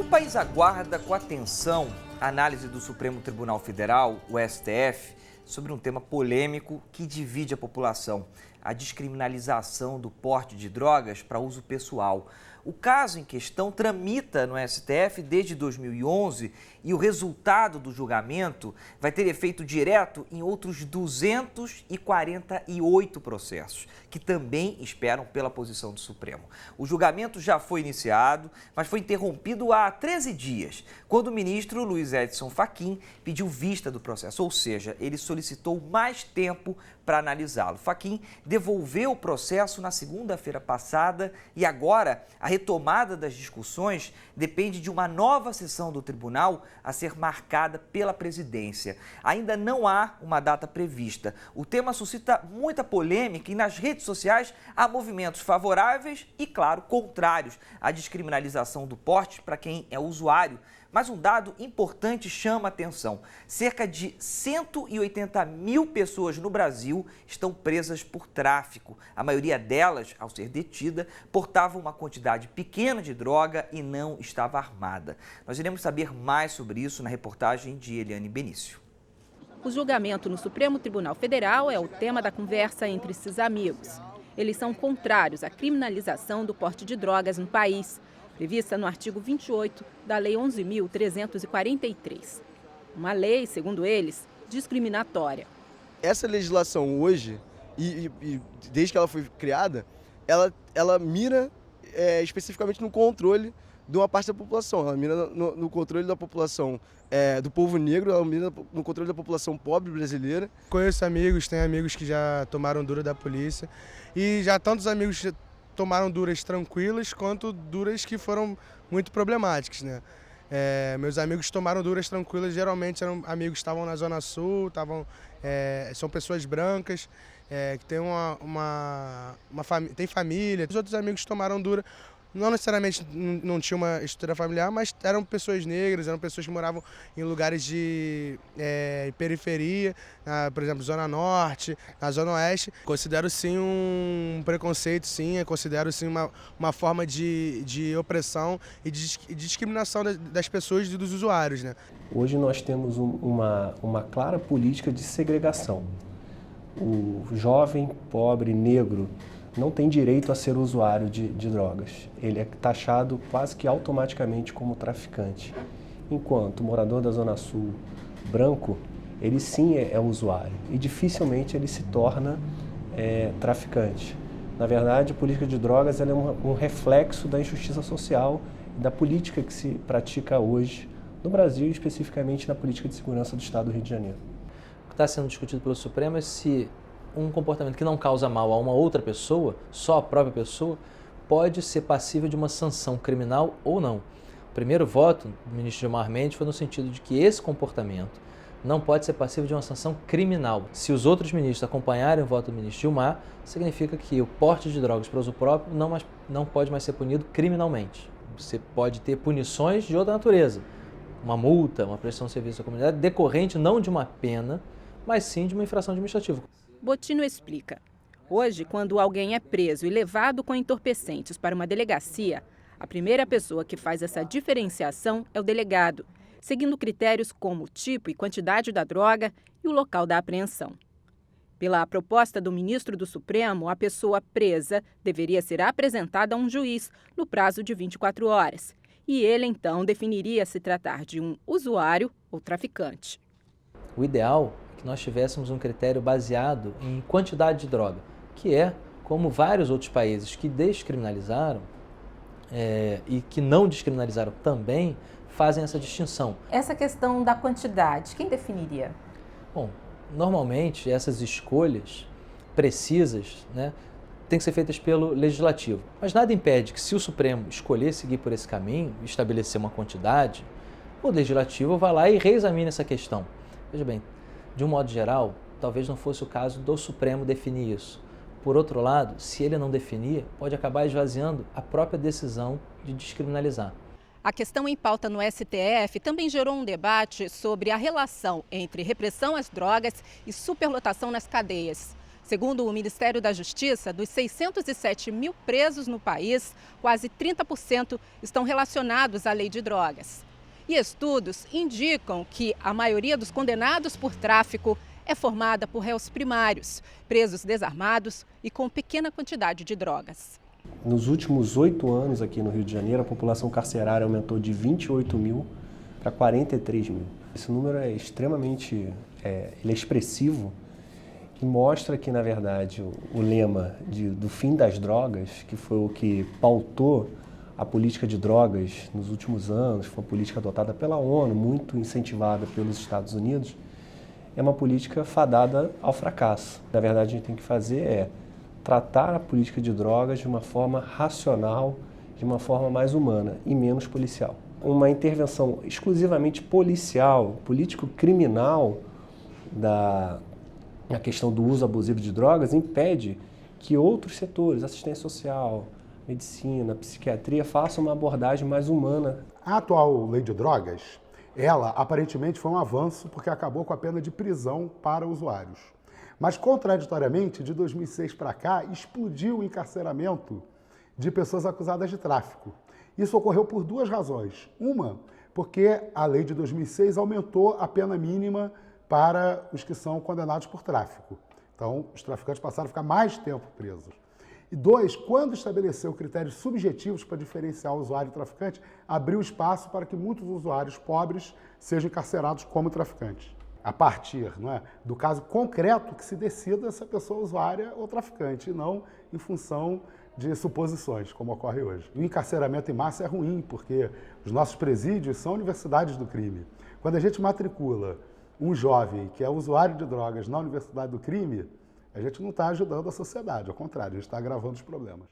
país aguarda com atenção a análise do Supremo Tribunal Federal, o STF, sobre um tema polêmico que divide a população: a descriminalização do porte de drogas para uso pessoal. O caso em questão tramita no STF desde 2011 e o resultado do julgamento vai ter efeito direto em outros 248 processos, que também esperam pela posição do Supremo. O julgamento já foi iniciado, mas foi interrompido há 13 dias, quando o ministro Luiz Edson Fachin pediu vista do processo, ou seja, ele solicitou mais tempo para analisá-lo. Fachin devolveu o processo na segunda-feira passada e agora a retomada das discussões depende de uma nova sessão do tribunal a ser marcada pela presidência. Ainda não há uma data prevista. O tema suscita muita polêmica e nas redes sociais há movimentos favoráveis e, claro, contrários à descriminalização do porte para quem é usuário. Mas um dado importante chama a atenção: cerca de 180 mil pessoas no Brasil estão presas por tráfico. A maioria delas, ao ser detida, portava uma quantidade pequena de droga e não estava armada. Nós iremos saber mais sobre isso na reportagem de Eliane Benício. O julgamento no Supremo Tribunal Federal é o tema da conversa entre esses amigos. Eles são contrários à criminalização do porte de drogas no país, prevista no artigo 28 da Lei 11.343. Uma lei, segundo eles, discriminatória. Essa legislação hoje, e desde que ela foi criada, ela mira especificamente no controle de uma parte da população. Ela mira no controle da população do povo negro, ela mira no controle da população pobre brasileira. Conheço amigos, tenho amigos que já tomaram dura da polícia e já tantos amigos tomaram duras tranquilas quanto duras que foram muito problemáticas, né? Meus amigos tomaram duras tranquilas, geralmente eram amigos que estavam na Zona Sul, são pessoas brancas, que têm tem família. Os outros amigos tomaram dura, não necessariamente não tinha uma estrutura familiar, mas eram pessoas negras, eram pessoas que moravam em lugares de periferia, por exemplo, Zona Norte, na Zona Oeste. Considero sim um preconceito, sim, considero sim uma forma de opressão e de discriminação das pessoas e dos usuários, né? Hoje nós temos uma clara política de segregação. O jovem, pobre, negro não tem direito a ser usuário de drogas. Ele é taxado quase que automaticamente como traficante. Enquanto o morador da Zona Sul, branco, ele sim é usuário e dificilmente ele se torna traficante. Na verdade, a política de drogas ela é um reflexo da injustiça social e da política que se pratica hoje no Brasil, especificamente na política de segurança do Estado do Rio de Janeiro. O que está sendo discutido pelo Supremo é se um comportamento que não causa mal a uma outra pessoa, só a própria pessoa, pode ser passível de uma sanção criminal ou não. O primeiro voto do ministro Gilmar Mendes foi no sentido de que esse comportamento não pode ser passível de uma sanção criminal. Se os outros ministros acompanharem o voto do ministro Gilmar, significa que o porte de drogas para uso próprio não pode mais ser punido criminalmente. Você pode ter punições de outra natureza, uma multa, uma prestação de serviço à comunidade, decorrente não de uma pena, mas sim de uma infração administrativa. Bottino explica. Hoje, quando alguém é preso e levado com entorpecentes para uma delegacia, a primeira pessoa que faz essa diferenciação é o delegado, seguindo critérios como o tipo e quantidade da droga e o local da apreensão. Pela proposta do ministro do Supremo, a pessoa presa deveria ser apresentada a um juiz no prazo de 24 horas. E ele, então, definiria se tratar de um usuário ou traficante. O ideal é que nós tivéssemos um critério baseado em quantidade de droga, que é como vários outros países que descriminalizaram e que não descriminalizaram também fazem essa distinção. Essa questão da quantidade, quem definiria? Bom, normalmente essas escolhas precisas, têm que ser feitas pelo Legislativo. Mas nada impede que, se o Supremo escolher seguir por esse caminho e estabelecer uma quantidade, o Legislativo vá lá e reexamine essa questão. Veja bem, de um modo geral, talvez não fosse o caso do Supremo definir isso. Por outro lado, se ele não definir, pode acabar esvaziando a própria decisão de descriminalizar. A questão em pauta no STF também gerou um debate sobre a relação entre repressão às drogas e superlotação nas cadeias. Segundo o Ministério da Justiça, dos 607 mil presos no país, quase 30% estão relacionados à lei de drogas. E estudos indicam que a maioria dos condenados por tráfico é formada por réus primários, presos desarmados e com pequena quantidade de drogas. Nos últimos 8 anos aqui no Rio de Janeiro, a população carcerária aumentou de 28 mil para 43 mil. Esse número é extremamente ele é expressivo e mostra que, na verdade, o lema do fim das drogas, que foi o que pautou a política de drogas nos últimos anos, foi uma política adotada pela ONU, muito incentivada pelos Estados Unidos, é uma política fadada ao fracasso. Na verdade, a gente tem que fazer tratar a política de drogas de uma forma racional, de uma forma mais humana e menos policial. Uma intervenção exclusivamente policial, político-criminal na questão do uso abusivo de drogas impede que outros setores, assistência social, medicina, psiquiatria, façam uma abordagem mais humana. A atual lei de drogas, ela aparentemente foi um avanço porque acabou com a pena de prisão para usuários. Mas, contraditoriamente, de 2006 para cá, explodiu o encarceramento de pessoas acusadas de tráfico. Isso ocorreu por 2 razões. Uma, porque a lei de 2006 aumentou a pena mínima para os que são condenados por tráfico. Então, os traficantes passaram a ficar mais tempo presos. E 2, quando estabeleceu critérios subjetivos para diferenciar o usuário e o traficante, abriu espaço para que muitos usuários pobres sejam encarcerados como traficantes. A partir do caso concreto que se decida se a pessoa é usuária ou traficante, e não em função de suposições, como ocorre hoje. O encarceramento em massa é ruim, porque os nossos presídios são universidades do crime. Quando a gente matricula um jovem que é usuário de drogas na universidade do crime, a gente não está ajudando a sociedade, ao contrário, a gente está agravando os problemas.